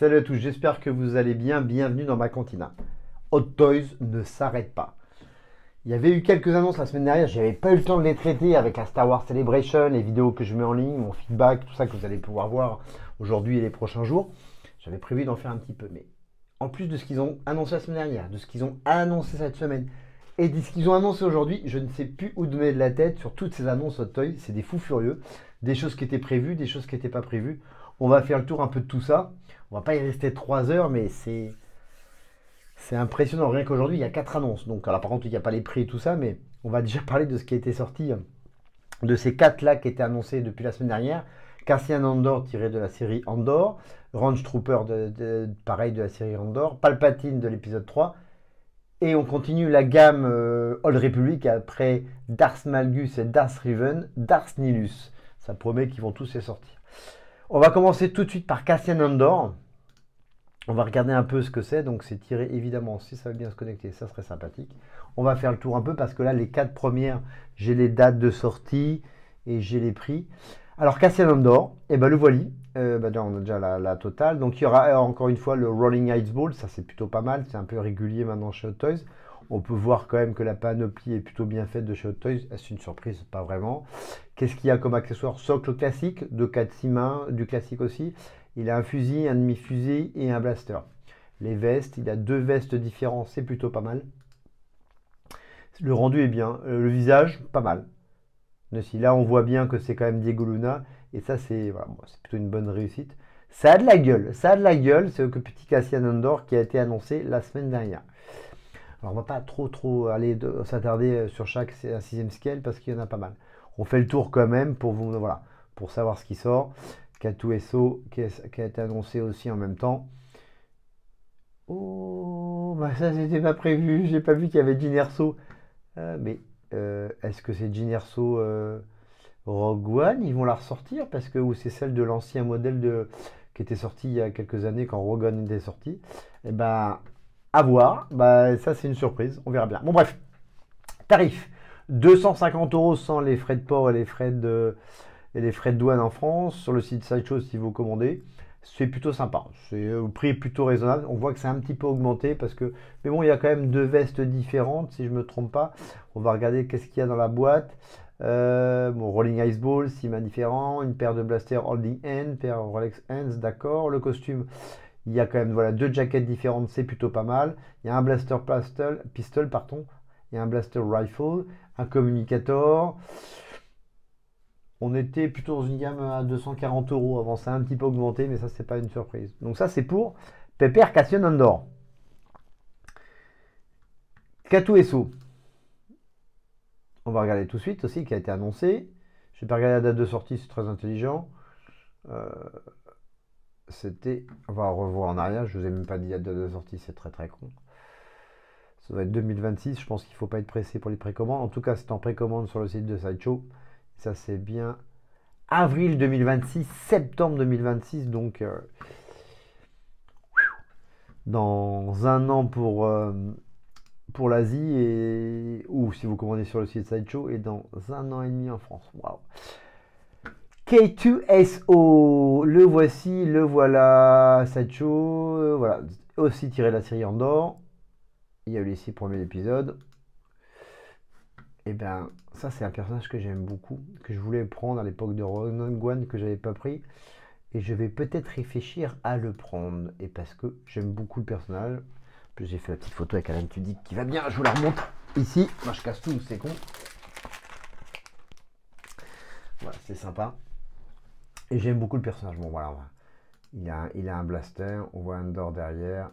Salut à tous, j'espère que vous allez bien. Bienvenue dans ma cantina. Hot Toys ne s'arrête pas. Il y avait eu quelques annonces la semaine dernière, j'avais pas eu le temps de les traiter avec la Star Wars Celebration, les vidéos que je mets en ligne, mon feedback, tout ça que vous allez pouvoir voir aujourd'hui et les prochains jours. J'avais prévu d'en faire un petit peu, mais en plus de ce qu'ils ont annoncé la semaine dernière, de ce qu'ils ont annoncé cette semaine et de ce qu'ils ont annoncé aujourd'hui, je ne sais plus où donner de la tête sur toutes ces annonces Hot Toys. C'est des fous furieux, des choses qui étaient prévues, des choses qui n'étaient pas prévues. On va faire le tour un peu de tout ça. On va pas y rester 3 heures, mais c'est impressionnant. Rien qu'aujourd'hui, il y a 4 annonces. Donc, alors, par contre, il n'y a pas les prix et tout ça, mais on va déjà parler de ce qui a été sorti, de ces 4 là qui étaient annoncés depuis la semaine dernière. Cassian Andor tiré de la série Andor, Range Trooper pareil de la série Andor, Palpatine de l'épisode 3. Et on continue la gamme Old Republic après Darth Malgus et Darth Revan, Darth Nihilus. Ça promet qu'ils vont tous les sortir. On va commencer tout de suite par Cassian Andor. On va regarder un peu ce que c'est. Donc c'est tiré évidemment, si ça veut bien se connecter, ça serait sympathique. On va faire le tour un peu parce que là, les 4 premières, j'ai les dates de sortie et j'ai les prix. Alors Cassian Andor, et ben le voili. On a déjà la totale. Donc il y aura encore une fois le Rolling Ice Ball. Ça c'est plutôt pas mal. C'est un peu régulier maintenant chez Hot Toys. On peut voir quand même que la panoplie est plutôt bien faite de chez Hot Toys. Est-ce une surprise? Pas vraiment. Qu'est-ce qu'il y a comme accessoire? Socle classique, de 4-6 mains, du classique aussi. Il a un fusil, un demi-fusil et un blaster. Les vestes, il a 2 vestes différentes, c'est plutôt pas mal. Le rendu est bien. Le visage, pas mal. Là, on voit bien que c'est quand même Diego Luna. Et ça, c'est voilà, c'est plutôt une bonne réussite. Ça a de la gueule. Ça a de la gueule. C'est le petit Cassian Andor qui a été annoncé la semaine dernière. Alors, on va pas trop aller s'attarder sur chaque 6e scale parce qu'il y en a pas mal. On fait le tour quand même pour vous, voilà, pour savoir ce qui sort. K2SO qui a été annoncé aussi en même temps. Oh, bah ça c'était pas prévu. J'ai pas vu qu'il y avait Jyn Erso. Mais est-ce que c'est Jyn Erso Rogue One? Ils vont la ressortir parce que ou c'est celle de l'ancien modèle qui était sorti il y a quelques années quand Rogue One était sorti. Et ben à voir. Bah ça c'est une surprise. On verra bien. Bon bref. Tarif 250 € sans les frais de port et les frais de douane en France. Sur le site Sideshow si vous commandez. C'est plutôt sympa. Le prix est plutôt raisonnable. On voit que c'est un petit peu augmenté parce que. Mais bon, il y a quand même 2 vestes différentes, si je ne me trompe pas. On va regarder qu'est-ce qu'il y a dans la boîte. Rolling Ice Ball, 6 mains différents. Une paire de Blaster Holding Hand, paire Rolex Hands, d'accord. Le costume, il y a quand même voilà, 2 jaquettes différentes, c'est plutôt pas mal. Il y a un Blaster Pistol, pardon. Il y a un Blaster Rifle, un communicator. On était plutôt dans une gamme à 240 € avant, ça a un petit peu augmenté, mais ça c'est pas une surprise. Donc ça c'est pour Pepper Cassian Andor. K2SO. On va regarder tout de suite aussi qui a été annoncé. Je vais pas regarder la date de sortie, c'est très intelligent. On va revoir en arrière, je vous ai même pas dit la date de sortie, c'est très con. Ça va être 2026, je pense qu'il ne faut pas être pressé pour les précommandes. En tout cas, c'est en précommande sur le site de Sideshow. Ça c'est bien avril 2026, septembre 2026, donc dans un an pour l'Asie, ou si vous commandez sur le site Sideshow, et dans un an et demi en France. Waouh! K2SO, le voici, le voilà, Sideshow, voilà, aussi tiré de la série Andor. Il y a eu les 6 premiers épisodes. Et bien, ça c'est un personnage que j'aime beaucoup, que je voulais prendre à l'époque de Rogue One, que j'avais pas pris. Et je vais peut-être réfléchir à le prendre. Et parce que j'aime beaucoup le personnage. En plus, j'ai fait la petite photo avec Alan Tudyk qui va bien. Je vous la remontre ici. Moi, je casse tout, c'est con. Voilà, c'est sympa. Et j'aime beaucoup le personnage. Bon, voilà. Il a un blaster. On voit un Andor derrière.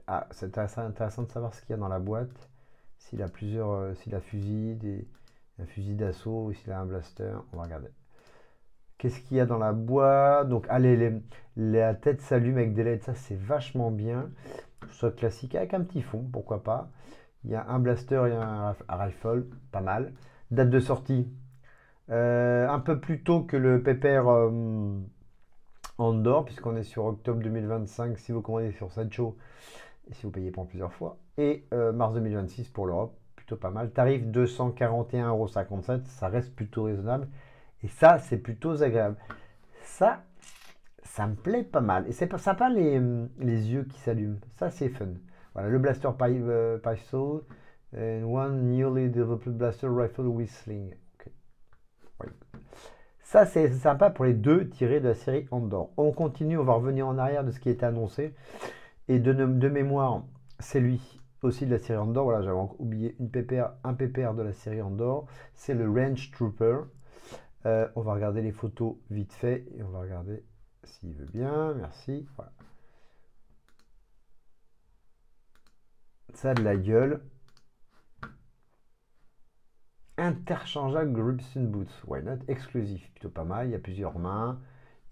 Ah, c'est assez intéressant de savoir ce qu'il y a dans la boîte. S'il a plusieurs. S'il a un fusil d'assaut ou s'il a un blaster. On va regarder. Qu'est-ce qu'il y a dans la boîte? Donc, allez, la tête s'allume avec des LED. Ça, c'est vachement bien. Soit classique avec un petit fond, pourquoi pas. Il y a un blaster et un rifle, pas mal. Date de sortie, un peu plus tôt que le Pepper Andor, puisqu'on est sur octobre 2025 si vous commandez sur Sideshow et si vous payez pour plusieurs fois. Et mars 2026 pour l'Europe, plutôt pas mal. Tarif 241,57 €, ça reste plutôt raisonnable. Et ça, c'est plutôt agréable. Ça, Ça me plaît pas mal. Et c'est pas sympa les yeux qui s'allument. Ça, c'est fun. Voilà, le Blaster Pistol. And one newly developed Blaster Rifle with Sling. Ok. Ouais. Ça, c'est sympa pour les deux tirés de la série Andor. On continue, on va revenir en arrière de ce qui était annoncé. Et de mémoire, c'est lui aussi de la série Andor. Voilà, j'avais oublié un PPR de la série Andor. C'est le Range Trooper. On va regarder les photos vite fait. Et on va regarder s'il veut bien. Merci. Voilà. Ça a de la gueule. Interchangeable Gripson Boots. Why not? Exclusif. Plutôt pas mal. Il y a plusieurs mains.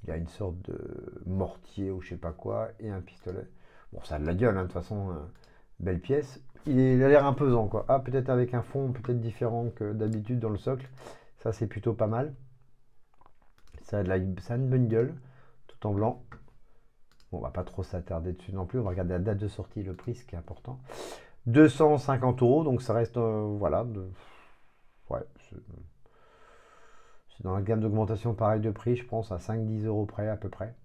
Il a une sorte de mortier ou je sais pas quoi. Et un pistolet. Bon, ça a de la gueule, hein, de toute façon. Belle pièce. Il a l'air imposant, quoi. Ah, peut-être avec un fond peut-être différent que d'habitude dans le socle. Ça, c'est plutôt pas mal. Ça a une bonne gueule. Tout en blanc. Bon, on va pas trop s'attarder dessus non plus. On va regarder la date de sortie, le prix, ce qui est important. 250 €, donc ça reste, voilà. Ouais, c'est dans la gamme d'augmentation pareil de prix, je pense, à 5-10 € près à peu près.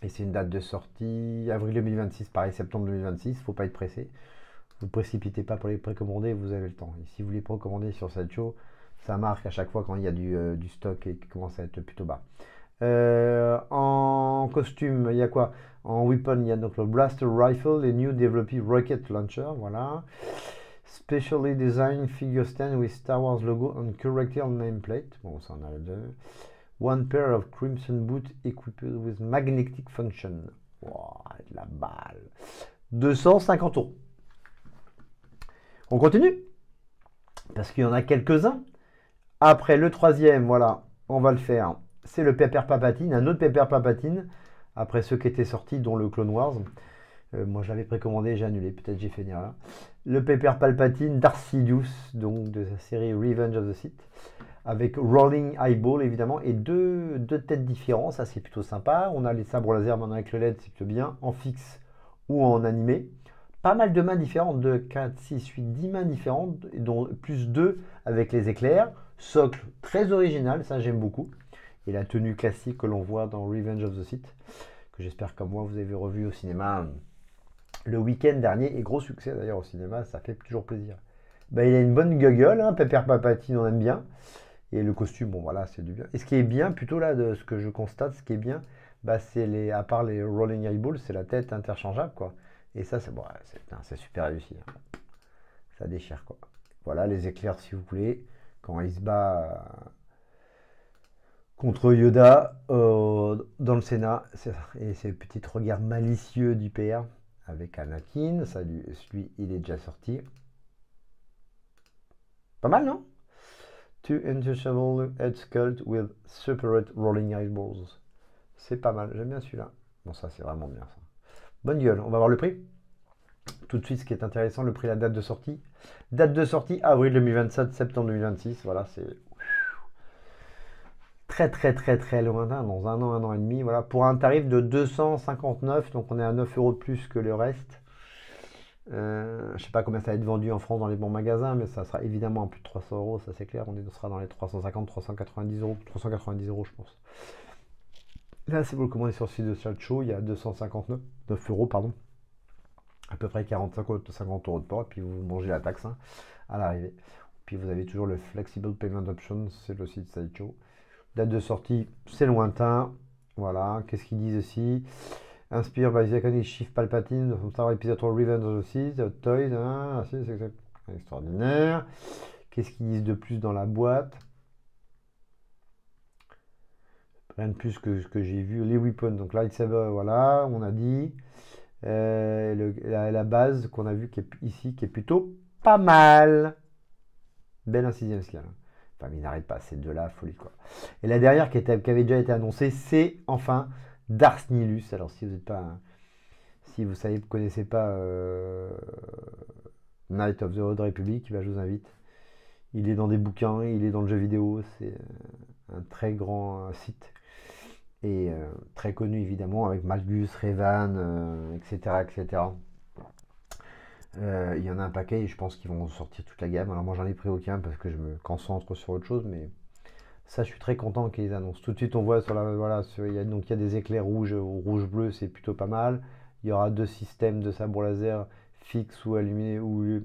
Et c'est une date de sortie avril 2026, pareil septembre 2026, faut pas être pressé. Vous ne précipitez pas pour les précommander, vous avez le temps. Et si vous les précommandez sur Sideshow, ça marque à chaque fois quand il y a du stock et qui commence à être plutôt bas. En costume, il y a quoi? En weapon, il y a donc le Blaster Rifle et New Developed Rocket Launcher, voilà. Specially designed figure stand with Star Wars logo and corrected nameplate. Bon, ça on a deux. One pair of Crimson Boot equipped with magnetic function. Wow, de la balle. 250 €. On continue parce qu'il y en a quelques-uns. Après le troisième, voilà, on va le faire. C'est le Pepper Palpatine, un autre Pepper Palpatine. Après ceux qui étaient sortis, dont le Clone Wars. Moi, je l'avais précommandé, j'ai annulé. Peut-être j'ai fait une erreur. Le Pepper Palpatine Darth Sidious, donc de la série Revenge of the Sith, avec Rolling Eyeball évidemment, et deux têtes différentes. Ça, c'est plutôt sympa. On a les sabres laser maintenant avec le LED, c'est plutôt bien, en fixe ou en animé. Pas mal de mains différentes, 2, 4, 6, 8, 10 mains différentes, dont plus 2 avec les éclairs. Socle très original, ça j'aime beaucoup. Et la tenue classique que l'on voit dans Revenge of the Sith, que j'espère comme moi vous avez revu au cinéma le week-end dernier, et gros succès d'ailleurs au cinéma, ça fait toujours plaisir. Ben, il a une bonne gueule, hein, Pepper Palpatine, on aime bien. Et le costume, bon voilà, c'est du bien. Et ce qui est bien, plutôt là, de ce que je constate, ce qui est bien, bah, c'est à part les Rolling Eyeballs, c'est la tête interchangeable, quoi. Et ça, c'est bon, c'est super réussi, hein. Ça déchire, quoi. Voilà, les éclairs, si vous voulez, quand il se bat contre Yoda dans le Sénat, et ces petits regards malicieux du père avec Anakin, ça, lui, il est déjà sorti. Pas mal, non? Two interchangeable head sculpt with separate rolling eyeballs. C'est pas mal, j'aime bien celui-là. Bon, ça, c'est vraiment bien, ça. Bonne gueule, on va voir le prix. Tout de suite, ce qui est intéressant, le prix, la date de sortie. Date de sortie, avril 2027, septembre 2026. Voilà, c'est très, très, très, très lointain, dans un an et demi. Voilà, pour un tarif de 259, donc on est à 9 € de plus que le reste. Je sais pas combien ça va être vendu en France dans les bons magasins, mais ça sera évidemment à plus de 300 €, ça c'est clair. On sera dans les 350, 390 €, 390 € je pense. Là, si vous le commandez sur le site de Sideshow, il y a 259 €, pardon. À peu près 45 ou 50 € de port, et puis vous mangez la taxe, hein, à l'arrivée. Puis vous avez toujours le Flexible Payment Option, c'est le site Sideshow. Date de sortie, c'est lointain. Voilà, qu'est-ce qu'ils disent ici? Inspire by the iconic Chief Palpatine from Star Wars Episode 3 Revenge of the Sith, Toys, hein, c'est extraordinaire. Qu'est-ce qu'ils disent de plus dans la boîte? Rien de plus que ce que j'ai vu. Les weapons, donc lightsaber, voilà, on a dit. La base qu'on a vu ici, qui est plutôt pas mal. Belle un 6e scale. Enfin, mais il n'arrête pas, c'est de la folie, quoi. Et la dernière qui avait déjà été annoncée, c'est enfin Darth Nihilus. Alors si vous n'êtes pas, si vous savez, vous connaissez pas Knight of the Old Republic, je vous invite. Il est dans des bouquins, il est dans le jeu vidéo, c'est un très grand site et très connu évidemment avec Malgus, Revan, etc., etc. Il y en a un paquet et je pense qu'ils vont sortir toute la gamme. Alors moi j'en ai pris aucun parce que je me concentre sur autre chose, mais Ça, je suis très content qu'ils annoncent. Tout de suite, on voit sur la, voilà, donc il y a des éclairs rouges ou rouge-bleu, c'est plutôt pas mal. Il y aura deux systèmes de sabre laser fixe ou allumé ou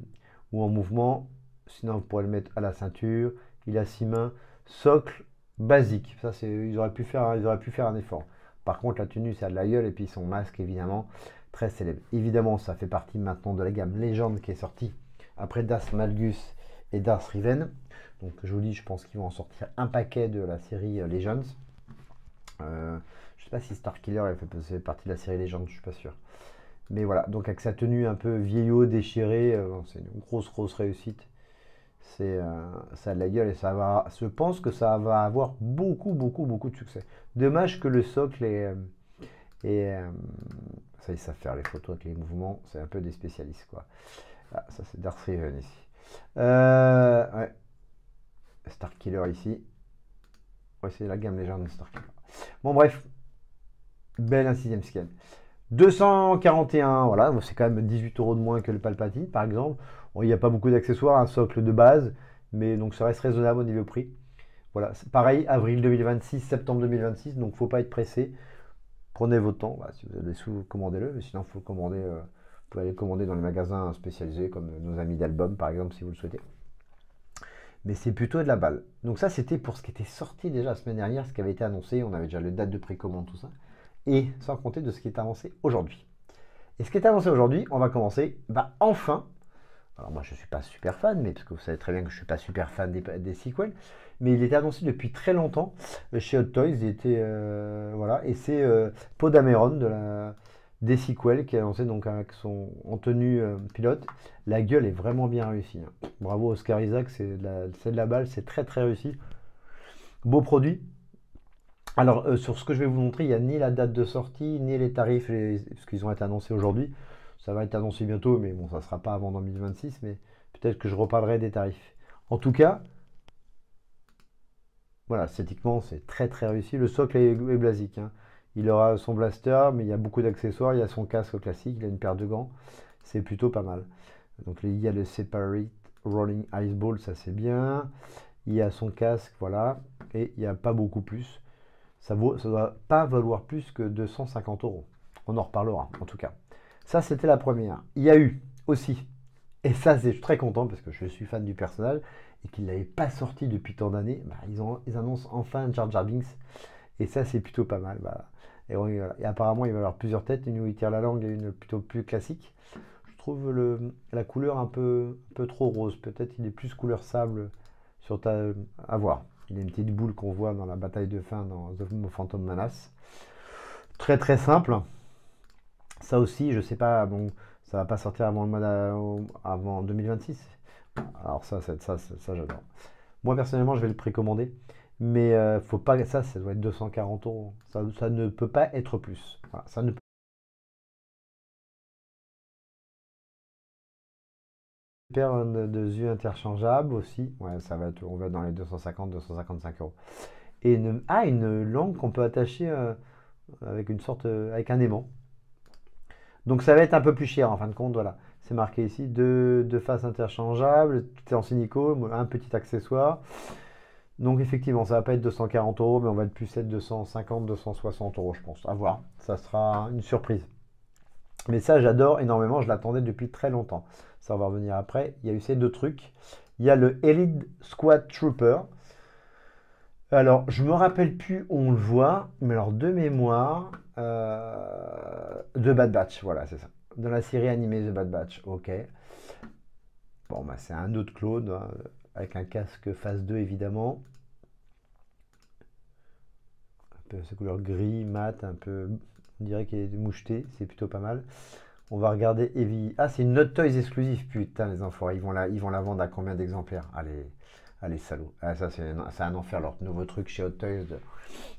en mouvement. Sinon, vous pourrez le mettre à la ceinture. Il a 6 mains. Socle basique. Ça, ils auraient pu faire un effort. Par contre, la tenue, ça a de la gueule. Et puis son masque, évidemment, très célèbre. Évidemment, ça fait partie maintenant de la gamme Légende qui est sortie après Darth Malgus et Darth Riven. Donc je vous dis, je pense qu'ils vont en sortir un paquet de la série Legends. Je ne sais pas si Starkiller fait partie de la série Legends, je ne suis pas sûr. Mais voilà, donc avec sa tenue un peu vieillot, déchirée, c'est une grosse réussite. Ça a de la gueule et je pense que ça va avoir beaucoup de succès. Dommage que le socle ça ils savent faire les photos avec les mouvements, c'est un peu des spécialistes quoi. Ah, ça c'est Darth Revan ici. Ouais. Starkiller ici. Ouais, c'est la gamme légende de Starkiller. Bon bref, belle un 6ème scale. 241, voilà, c'est quand même 18 € de moins que le Palpatine par exemple. Bon, il n'y a pas beaucoup d'accessoires, un socle de base, mais donc ça reste raisonnable au niveau prix. Voilà, pareil, avril 2026, septembre 2026, donc faut pas être pressé. Prenez votre temps, si vous avez des sous, commandez-le, mais sinon faut commander, vous pouvez aller commander dans les magasins spécialisés comme nos amis d'Album par exemple si vous le souhaitez. Mais c'est plutôt de la balle. Donc ça c'était pour ce qui était sorti déjà la semaine dernière, ce qui avait été annoncé, on avait déjà le date de précommande, tout ça. Et sans compter de ce qui est avancé aujourd'hui. Et ce qui est avancé aujourd'hui, on va commencer, enfin, alors moi je ne suis pas super fan, mais parce que vous savez très bien que je ne suis pas super fan des sequels, mais il était annoncé depuis très longtemps chez Hot Toys, voilà, et c'est Poe Dameron des sequels qui est annoncé donc avec en tenue pilote. La gueule est vraiment bien réussie. Hein. Bravo Oscar Isaac, c'est de la balle, c'est très réussi. Beau produit. Alors, sur ce que je vais vous montrer, il n'y a ni la date de sortie, ni les tarifs, parce qu'ils ont été annoncés aujourd'hui. Ça va être annoncé bientôt, mais bon, ça ne sera pas avant 2026, mais peut-être que je reparlerai des tarifs. En tout cas, voilà, esthétiquement, c'est très réussi. Le socle est basique. Hein. Il aura son blaster, mais il y a beaucoup d'accessoires. Il y a son casque classique, il a une paire de gants. C'est plutôt pas mal. Donc, il y a le Separate Rolling Ice Ball, ça c'est bien. Il y a son casque, voilà. Et il n'y a pas beaucoup plus. Ça ne doit pas valoir plus que 250 €. On en reparlera, en tout cas. Ça, c'était la première. Il y a eu aussi, et ça, je suis très content parce que je suis fan du personnage et qu'il n'avait pas sorti depuis tant d'années. Ils annoncent enfin Jar Jar Binks et ça, c'est plutôt pas mal. Et apparemment, il va y avoir plusieurs têtes, une où il tire la langue et une plutôt plus classique. Je trouve la couleur un peu trop rose. Peut-être il est plus couleur sable à voir. Il y a une petite boule qu'on voit dans la bataille de fin dans The Phantom Menace. Très simple. Ça aussi, je sais pas, bon, ça va pas sortir avant 2026. Alors ça j'adore. Moi personnellement, je vais le précommander, mais faut pas ça doit être 240 €. Ça ne peut pas être plus. Voilà, ça ne paire de yeux interchangeables aussi. Ouais, on va être dans les 250-255 €. Et une langue qu'on peut attacher avec avec un aimant. Donc ça va être un peu plus cher en fin de compte, voilà. C'est marqué ici, deux faces interchangeables, tout est en silicone, un petit accessoire. Donc effectivement, ça va pas être 240 €, mais on va être plus être 250-260 €, je pense. À voir, ça sera une surprise. Mais ça, j'adore énormément, je l'attendais depuis très longtemps. Ça, on va revenir après. Il y a eu ces deux trucs. Il y a le Elite Squad Trooper. Alors, je me rappelle plus où on le voit, mais alors de mémoire, The Bad Batch, voilà, c'est ça. Dans la série animée The Bad Batch, ok. Bon, c'est un autre clone, hein, avec un casque phase 2 évidemment. Un peu ce couleur gris, mat, un peu, on dirait qu'il est moucheté, c'est plutôt pas mal. On va regarder Heavy. Ah, c'est une Hot Toys exclusive, putain, les enfoirés, ils vont la vendre à combien d'exemplaires? Allez, salaud. Ah, ça, c'est un enfer, leur nouveau truc chez Hot Toys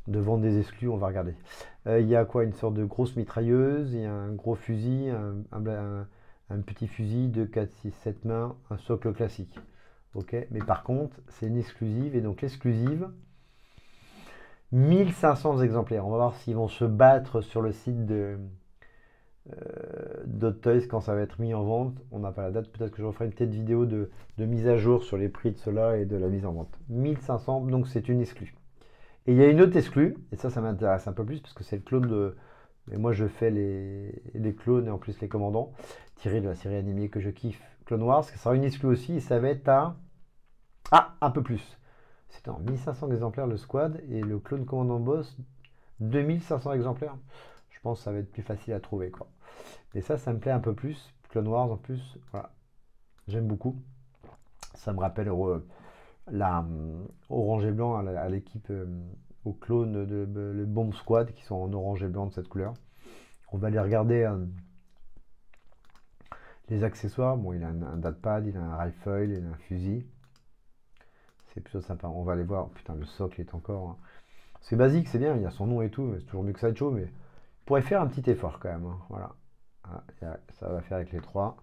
de vendre des exclus, on va regarder. Il y a quoi? Une sorte de grosse mitrailleuse, il y a un gros fusil, un petit fusil de 4, 6, 7 mains, un socle classique. Ok, mais par contre, c'est une exclusive, et donc l'exclusive, 1500 exemplaires. On va voir s'ils vont se battre sur le site d'Hot Toys quand ça va être mis en vente. On n'a pas la date. Peut-être que je referai une petite vidéo de mise à jour sur les prix de cela et de la mise en vente. 1500, donc c'est une exclue. Et il y a une autre exclue, et ça m'intéresse un peu plus parce que c'est le clone de. Et moi, je fais les clones et en plus les commandants, tirés de la série animée que je kiffe, Clone Wars. Ça sera une exclue aussi et ça va être à. Ah, un peu plus. C'est en 1500 exemplaires le squad et le clone commandant boss, 2500 exemplaires. Je pense que ça va être plus facile à trouver, quoi. Et ça me plaît un peu plus. Clone Wars en plus, voilà. J'aime beaucoup. Ça me rappelle la orange et blanc à l'équipe, au clone de le Bomb Squad qui sont en orange et blanc de cette couleur. On va aller regarder les accessoires. Bon, il a un datapad, il a un rifle, il a un fusil. C'est plutôt sympa. On va aller voir. Putain, le socle est encore. C'est basique, c'est bien. Il y a son nom et tout. C'est toujours mieux que Sideshow, mais il pourrait faire un petit effort quand même. Hein. Voilà. Ah, ça va faire avec les trois.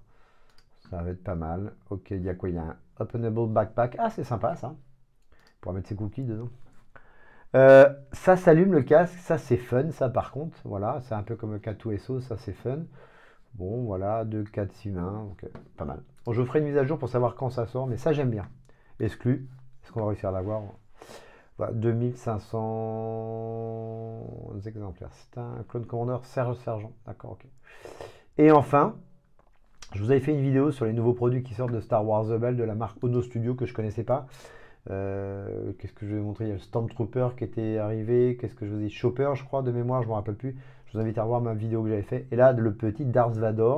Ça va être pas mal. Ok, il y a quoi? Il y a un openable backpack. Ah, c'est sympa ça. On pourra mettre ses cookies dedans. Ça s'allume le casque. Ça, c'est fun. Ça, par contre, voilà. C'est un peu comme le K2 SO. Ça, c'est fun. Bon, voilà. 2, 4, 6, 20. Donc, pas mal. Bon, je ferai une mise à jour pour savoir quand ça sort. Mais ça, j'aime bien. Exclu. Est-ce qu'on va réussir à l'avoir? Voilà, 2500 exemplaires. C'est un clone commandeur Serge Sergent. D'accord, ok. Et enfin, je vous avais fait une vidéo sur les nouveaux produits qui sortent de Star Wars Rebels de la marque Ono Studio que je ne connaissais pas. Qu'est-ce que je vais vous montrer? Il y a le Stormtrooper qui était arrivé. Qu'est-ce que je vous ai dit? Chopper, je crois, de mémoire, je ne me rappelle plus. Je vous invite à revoir ma vidéo que j'avais fait. Et là, le petit Darth Vader.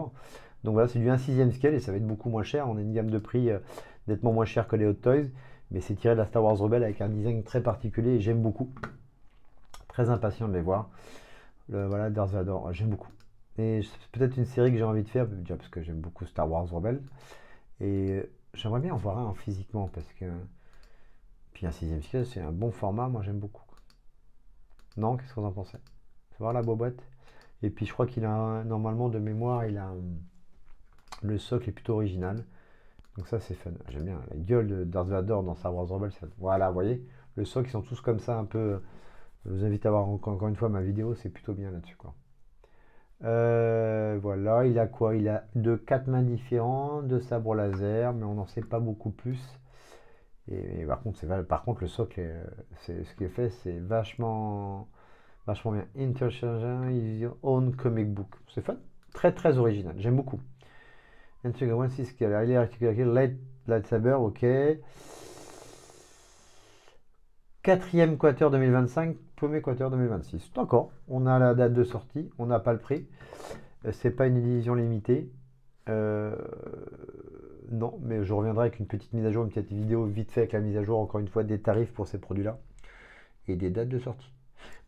Donc voilà, c'est du 1/6e scale et ça va être beaucoup moins cher. On a une gamme de prix nettement moins cher que les Hot Toys. Mais c'est tiré de la Star Wars Rebels avec un design très particulier et j'aime beaucoup. Très impatient de les voir. Voilà, Darth Vader, j'aime beaucoup. Et c'est peut-être une série que j'ai envie de faire, déjà parce que j'aime beaucoup Star Wars Rebels. Et j'aimerais bien en voir un physiquement parce que. Puis un 6e scale, c'est un bon format, moi j'aime beaucoup. Non, qu'est-ce que vous en pensez? Faut voir la boîte. Et puis je crois qu'il a normalement de mémoire, il a le socle est plutôt original. Donc ça c'est fun. J'aime bien la gueule de Darth Vader dans Star Wars Rebels. Voilà, vous voyez, le socle, ils sont tous comme ça un peu. Je vous invite à voir encore une fois ma vidéo, c'est plutôt bien là-dessus, quoi. Voilà, il a quoi? Il a 4 mains différents, 2 sabres laser, mais on n'en sait pas beaucoup plus. Et par contre, le socle, ce qui est fait, c'est vachement bien. Interchangeant, use your own comic book. C'est fun, très très original, j'aime beaucoup. One six scale, il est articulé, lightsaber, ok. 4e quater 2025, premier quater 2026. D'accord, on a la date de sortie, on n'a pas le prix. C'est pas une édition limitée. Non, mais je reviendrai avec une petite mise à jour, une petite vidéo vite fait avec la mise à jour, encore une fois, des tarifs pour ces produits-là et des dates de sortie.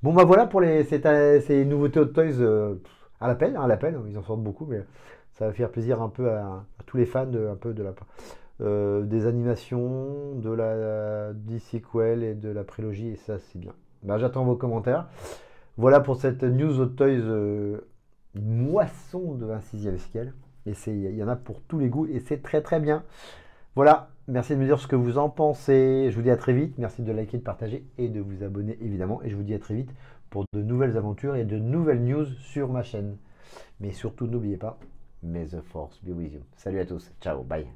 Bon, bah voilà pour ces nouveautés Hot Toys à l'appel, ils en sortent beaucoup, mais ça va faire plaisir un peu à tous les fans des animations, du sequel et de la prélogie, et ça c'est bien. Bah, j'attends vos commentaires. Voilà pour cette news Hot Toys, une moisson de 1/6e scale. Et il y en a pour tous les goûts et c'est très très bien. Voilà, merci de me dire ce que vous en pensez. Je vous dis à très vite. Merci de liker, de partager et de vous abonner évidemment. Et je vous dis à très vite pour de nouvelles aventures et de nouvelles news sur ma chaîne. Mais surtout, n'oubliez pas, may the force be with you. Salut à tous. Ciao, bye.